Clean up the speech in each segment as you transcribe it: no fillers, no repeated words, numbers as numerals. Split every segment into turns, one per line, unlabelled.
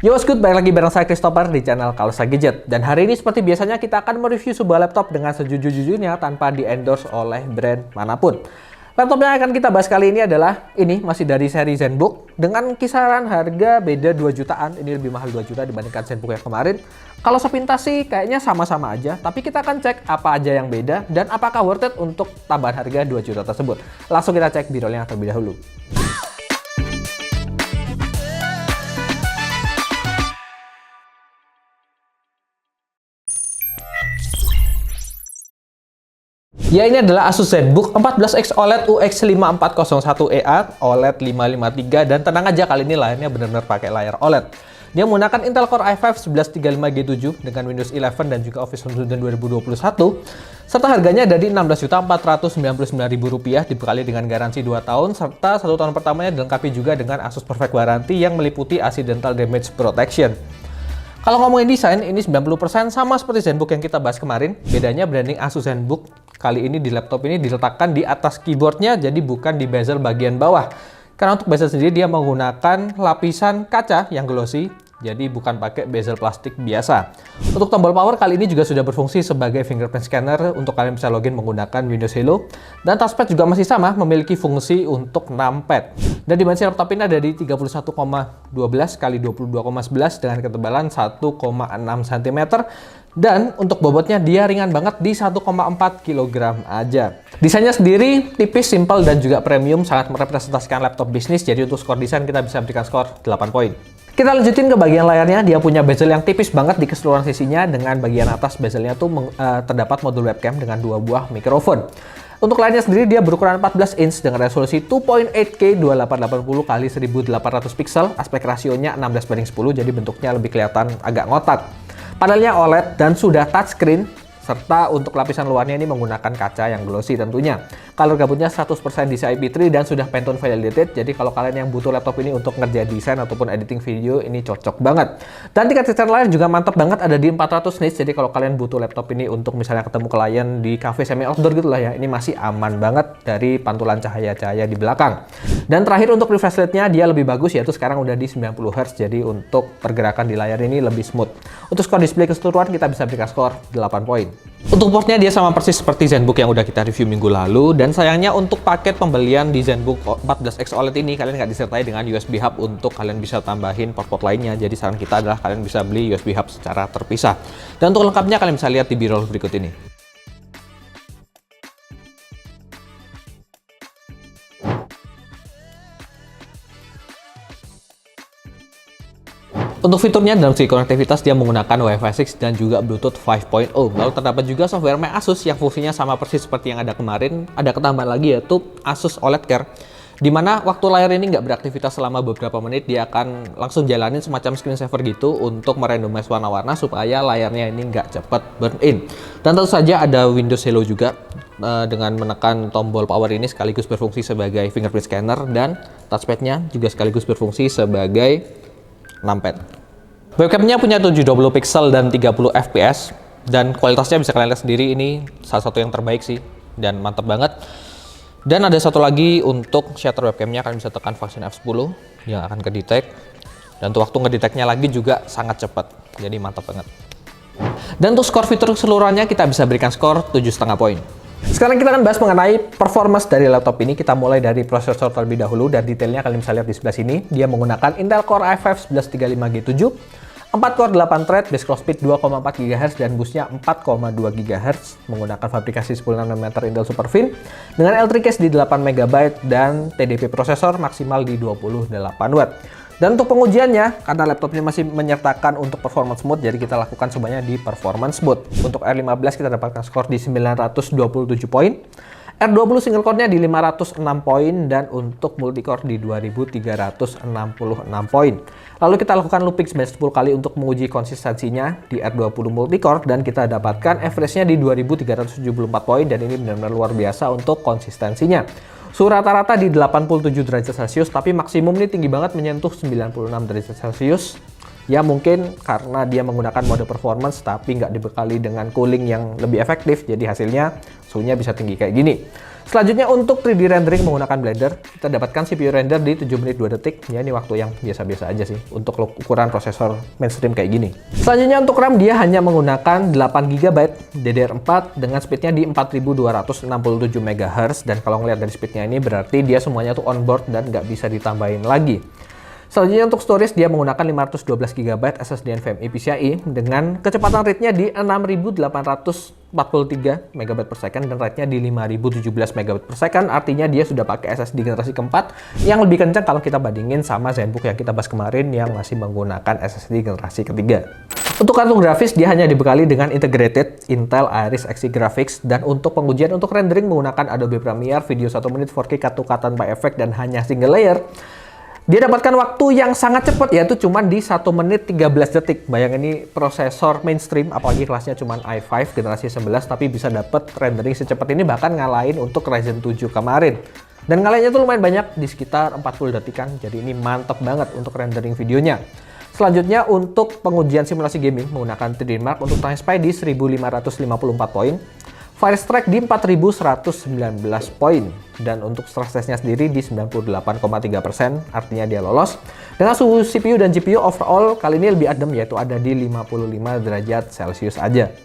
Yo, what's good? Balik lagi bareng saya Christopher di channel Kalsa Gadget. Dan hari ini seperti biasanya kita akan mereview sebuah laptop dengan sejujur-jujurnya tanpa di-endorse oleh brand manapun. Laptop yang akan kita bahas kali ini adalah ini masih dari seri ZenBook dengan kisaran harga beda 2 jutaan. Ini lebih mahal 2 juta dibandingkan ZenBook yang kemarin. Kalau sepintas sih kayaknya sama-sama aja, tapi kita akan cek apa aja yang beda dan apakah worth it untuk tambahan harga 2 juta tersebut. Langsung kita cek B-rollnya terlebih dahulu. Ya, ini adalah Asus ZenBook 14X OLED UX5401EA OLED 553, dan tenang aja kali ini layarnya benar-benar pakai layar OLED. Dia menggunakan Intel Core i5 1135G7 dengan Windows 11 dan juga Office 2021, serta harganya dari Rp16.499.000 dibekali dengan garansi 2 tahun, serta 1 tahun pertamanya dilengkapi juga dengan Asus Perfect Warranty yang meliputi Accidental Damage Protection. Kalau ngomongin desain, ini 90% sama seperti ZenBook yang kita bahas kemarin. Bedanya branding Asus ZenBook kali ini di laptop ini diletakkan di atas keyboardnya, jadi bukan di bezel bagian bawah. Karena untuk bezel sendiri dia menggunakan lapisan kaca yang glossy, jadi bukan pakai bezel plastik biasa. Untuk tombol power kali ini juga sudah berfungsi sebagai fingerprint scanner untuk kalian bisa login menggunakan Windows Hello. Dan touchpad juga masih sama, memiliki fungsi untuk numpad. Dan dimensi laptop ini ada di 31,12 x 22,11 dengan ketebalan 1,6 cm. Dan untuk bobotnya dia ringan banget di 1,4 kg aja. Desainnya sendiri tipis, simple, dan juga premium, sangat merepresentasikan laptop bisnis. Jadi untuk skor desain kita bisa berikan skor 8 poin. Kita lanjutin ke bagian layarnya. Dia punya bezel yang tipis banget di keseluruhan sisinya. Dengan bagian atas bezelnya tuh terdapat modul webcam dengan 2 buah mikrofon. Untuk layarnya sendiri dia berukuran 14 inch dengan resolusi 2.8K 2880 x 1800 pixel. Aspek rasionya 16:10, jadi bentuknya lebih kelihatan agak ngotak. Panelnya OLED dan sudah touchscreen, serta untuk lapisan luarnya ini menggunakan kaca yang glossy tentunya. Color gabutnya 100% DCI P3 dan sudah Pantone validated, jadi kalau kalian yang butuh laptop ini untuk ngerjain desain ataupun editing video, ini cocok banget. Dan tingkat kecerdasan layar juga mantap banget, ada di 400 nits, jadi kalau kalian butuh laptop ini untuk misalnya ketemu klien di cafe semi outdoor gitu lah ya, ini masih aman banget dari pantulan cahaya-cahaya di belakang. Dan terakhir untuk refresh rate-nya dia lebih bagus, yaitu sekarang udah di 90 Hz, jadi untuk pergerakan di layar ini lebih smooth. Untuk skor display keseluruhan kita bisa berikan skor 8 poin. Untuk portnya dia sama persis seperti ZenBook yang udah kita review minggu lalu, dan sayangnya untuk paket pembelian di ZenBook 14X OLED ini kalian nggak disertai dengan USB hub untuk kalian bisa tambahin port-port lainnya. Jadi saran kita adalah kalian bisa beli USB hub secara terpisah. Dan untuk lengkapnya kalian bisa lihat di B-roll berikut ini. Untuk fiturnya dalam segi konektivitas dia menggunakan Wi-Fi 6 dan juga Bluetooth 5.0. Lalu terdapat juga software Asus yang fungsinya sama persis seperti yang ada kemarin. Ada ketambahan lagi yaitu Asus OLED Care, di mana waktu layar ini nggak beraktivitas selama beberapa menit, dia akan langsung jalanin semacam screensaver gitu untuk merandomize warna-warna supaya layarnya ini nggak cepat burn in. Dan tentu saja ada Windows Hello juga, dengan menekan tombol power ini sekaligus berfungsi sebagai fingerprint scanner, dan touchpadnya juga sekaligus berfungsi sebagai numpad. Webcamnya punya 720 pixel dan 30 fps, dan kualitasnya bisa kalian lihat sendiri, ini salah satu yang terbaik sih dan mantap banget. Dan ada satu lagi untuk shutter webcamnya, kalian bisa tekan function F10 yang akan ke-detect, dan untuk waktu ngedeteknya lagi juga sangat cepat, jadi mantap banget. Dan untuk skor fitur keseluruhannya kita bisa berikan skor 7,5 poin. Sekarang kita akan bahas mengenai performance dari laptop ini. Kita mulai dari prosesor terlebih dahulu, dan detailnya kalian bisa lihat di sebelah sini. Dia menggunakan Intel Core i5 1135G7, 4 core 8 thread, base clock speed 2,4 GHz dan boostnya 4,2 GHz, menggunakan fabrikasi 10 nm Intel Superfin dengan L3 case di 8 MB dan TDP prosesor maksimal di 28 Watt. Dan untuk pengujiannya, karena laptop ini masih menyertakan untuk performance mode, jadi kita lakukan semuanya di performance mode. Untuk R15 kita dapatkan skor di 927 poin, R20 single core-nya di 506 poin, dan untuk multicore di 2366 poin. Lalu kita lakukan looping sebanyak 10 kali untuk menguji konsistensinya di R20 multicore, dan kita dapatkan average-nya di 2374 poin, dan ini benar-benar luar biasa untuk konsistensinya. Suhu rata-rata di 87 derajat Celcius, tapi maksimum ini tinggi banget menyentuh 96 derajat Celcius. Ya mungkin karena dia menggunakan mode performance tapi nggak dibekali dengan cooling yang lebih efektif, jadi hasilnya suhunya bisa tinggi kayak gini. Selanjutnya untuk 3D rendering menggunakan Blender, kita dapatkan CPU render di 7 menit 2 detik. Ya ini waktu yang biasa-biasa aja sih untuk ukuran prosesor mainstream kayak gini. Selanjutnya untuk RAM dia hanya menggunakan 8GB DDR4 dengan speednya di 4267 MHz. Dan kalau ngelihat dari speednya ini berarti dia semuanya tuh onboard dan nggak bisa ditambahin lagi. Selanjutnya untuk storage dia menggunakan 512GB SSD NVMe PCIe dengan kecepatan read-nya di 6843 MB/s dan write-nya di 5017 MB/s. Artinya dia sudah pakai SSD generasi keempat yang lebih kencang kalau kita bandingin sama ZenBook yang kita bahas kemarin yang masih menggunakan SSD generasi ketiga. Untuk kartu grafis dia hanya dibekali dengan integrated Intel Iris Xe Graphics, dan untuk pengujian untuk rendering menggunakan Adobe Premiere video 1 menit 4K cut tanpa efek dan hanya single layer. Dia dapatkan waktu yang sangat cepat, yaitu cuma di 1 menit 13 detik. Bayangin ini prosesor mainstream, apalagi kelasnya cuma i5 generasi 11, tapi bisa dapat rendering secepat ini, bahkan ngalahin untuk Ryzen 7 kemarin. Dan ngalahinnya tuh lumayan banyak, di sekitar 40 detikan, jadi ini mantep banget untuk rendering videonya. Selanjutnya untuk pengujian simulasi gaming menggunakan 3D Mark untuk TimeSpy di 1554 poin. Firestrike di 4119 poin, dan untuk stress testnya sendiri di 98,3%, artinya dia lolos. Dengan suhu CPU dan GPU overall kali ini lebih adem, yaitu ada di 55 derajat Celcius aja.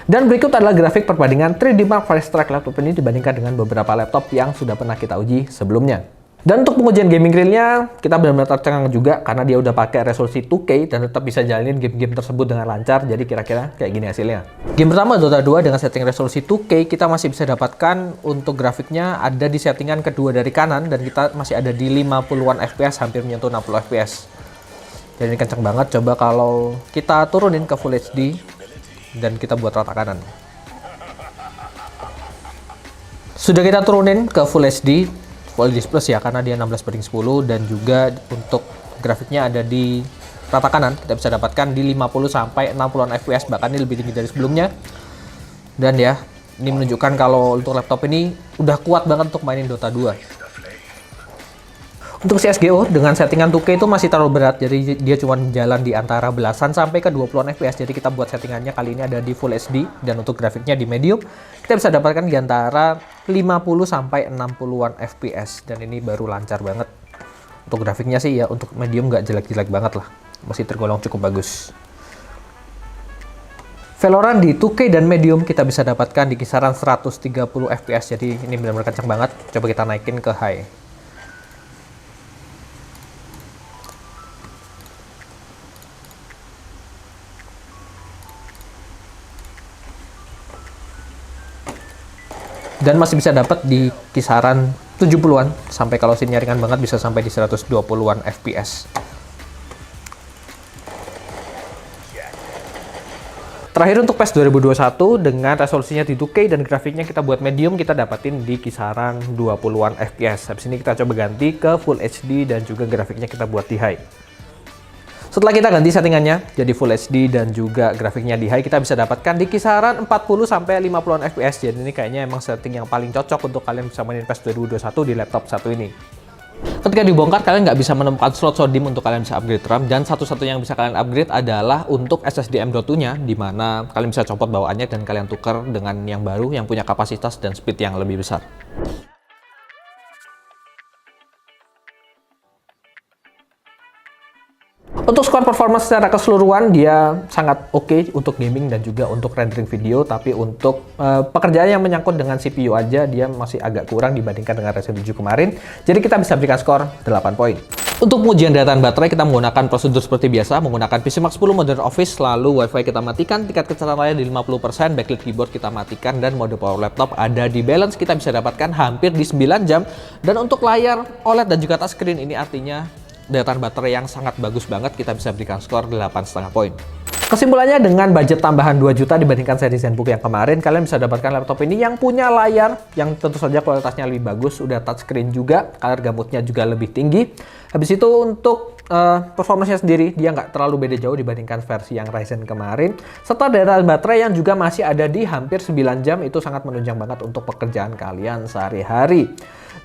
Dan berikut adalah grafik perbandingan 3D Mark Firestrike laptop ini dibandingkan dengan beberapa laptop yang sudah pernah kita uji sebelumnya. Dan untuk pengujian gaming realnya kita benar-benar tercengang juga karena dia udah pakai resolusi 2K dan tetap bisa jalanin game-game tersebut dengan lancar. Jadi kira-kira kayak gini hasilnya. Game pertama Dota 2 dengan setting resolusi 2K kita masih bisa dapatkan untuk grafiknya ada di settingan kedua dari kanan, dan kita masih ada di 50-an FPS, hampir menyentuh 60 FPS. Jadi ini kenceng banget. Coba kalau kita turunin ke Full HD dan kita buat rata kanan. Sudah kita turunin ke Full HD Full HD Plus ya, karena dia 16/10, dan juga untuk grafiknya ada di rata kanan, kita bisa dapatkan di 50 sampai 60-an FPS, bahkan ini lebih tinggi dari sebelumnya. Dan ya, ini menunjukkan kalau untuk laptop ini udah kuat banget untuk mainin Dota 2. Untuk CSGO dengan settingan 2K itu masih terlalu berat, jadi dia cuma jalan di antara belasan sampai ke 20-an FPS. Jadi kita buat settingannya kali ini ada di Full HD, dan untuk grafiknya di medium kita bisa dapatkan di antara 50 sampai 60-an FPS, dan ini baru lancar banget. Untuk grafiknya sih ya untuk medium nggak jelek-jelek banget lah, masih tergolong cukup bagus. Valorant di 2K dan medium kita bisa dapatkan di kisaran 130 FPS, jadi ini benar-benar kencang banget. Coba kita naikin ke high. Dan masih bisa dapat di kisaran 70-an, sampai kalau scene-nya ringan banget bisa sampai di 120-an FPS. Terakhir untuk PES 2021 dengan resolusinya di 2K dan grafiknya kita buat medium, kita dapatin di kisaran 20-an FPS. Habis ini kita coba ganti ke Full HD dan juga grafiknya kita buat di high. Setelah kita ganti settingannya jadi Full HD dan juga grafiknya di high, kita bisa dapatkan di kisaran 40 sampai 50-an FPS. Jadi ini kayaknya emang setting yang paling cocok untuk kalian bisa mainin PES 2021 di laptop satu ini. Ketika dibongkar, kalian nggak bisa menemukan slot SODIMM untuk kalian bisa upgrade RAM, dan satu-satunya yang bisa kalian upgrade adalah untuk SSD M.2-nya, di mana kalian bisa copot bawaannya dan kalian tukar dengan yang baru yang punya kapasitas dan speed yang lebih besar. Untuk skor performance secara keseluruhan dia sangat oke untuk gaming dan juga untuk rendering video, tapi untuk pekerjaan yang menyangkut dengan CPU aja dia masih agak kurang dibandingkan dengan Ryzen 7 kemarin. Jadi kita bisa berikan skor 8 poin. Untuk pengujian daya tahan baterai kita menggunakan prosedur seperti biasa, menggunakan PCMark 10 Modern Office, lalu WiFi kita matikan, tingkat kecepatan layar di 50%, backlit keyboard kita matikan, dan mode power laptop ada di balance, kita bisa dapatkan hampir di 9 jam. Dan untuk layar OLED dan juga touchscreen ini artinya daya tahan baterai yang sangat bagus banget, kita bisa berikan skor 8,5 poin. Kesimpulannya, dengan budget tambahan 2 juta dibandingkan seri ZenBook yang kemarin, kalian bisa dapatkan laptop ini yang punya layar yang tentu saja kualitasnya lebih bagus, udah touchscreen juga, color gamutnya juga lebih tinggi. Habis itu untuk performanya sendiri, dia nggak terlalu beda jauh dibandingkan versi yang Ryzen kemarin. Serta daya tahan baterai yang juga masih ada di hampir 9 jam, itu sangat menunjang banget untuk pekerjaan kalian sehari-hari.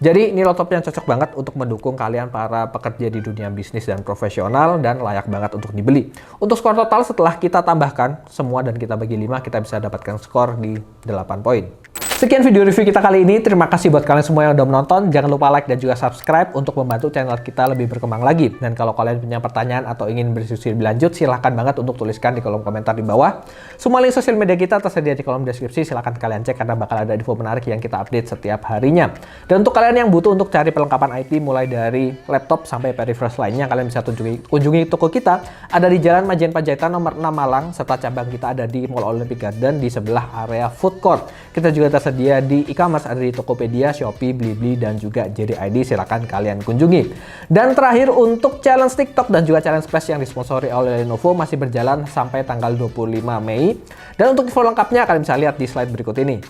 Jadi ini laptop yang cocok banget untuk mendukung kalian para pekerja di dunia bisnis dan profesional dan layak banget untuk dibeli. Untuk skor total setelah kita tambahkan semua dan kita bagi 5, kita bisa dapatkan skor di 8 poin. Sekian video review kita kali ini. Terima kasih buat kalian semua yang udah menonton. Jangan lupa like dan juga subscribe untuk membantu channel kita lebih berkembang lagi. Dan kalau kalian punya pertanyaan atau ingin berdiskusi lebih lanjut, silahkan banget untuk tuliskan di kolom komentar di bawah. Semua link sosial media kita tersedia di kolom deskripsi. Silahkan kalian cek karena bakal ada info menarik yang kita update setiap harinya. Dan untuk kalian yang butuh untuk cari perlengkapan IT mulai dari laptop sampai peripherals lainnya, kalian bisa kunjungi toko kita. Ada di Jalan Majen Panjaitan nomor 6 Malang, serta cabang kita ada di Mall Olympic Garden di sebelah area food court. Kita juga tersedia di e-commerce, ada di Tokopedia, Shopee, Blibli, dan juga JD.id. Silakan kalian kunjungi. Dan terakhir untuk challenge TikTok dan juga challenge Flash yang disponsori oleh Lenovo masih berjalan sampai tanggal 25 Mei. Dan untuk info lengkapnya kalian bisa lihat di slide berikut ini.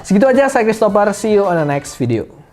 Segitu aja, saya Christopher. See you on the next video.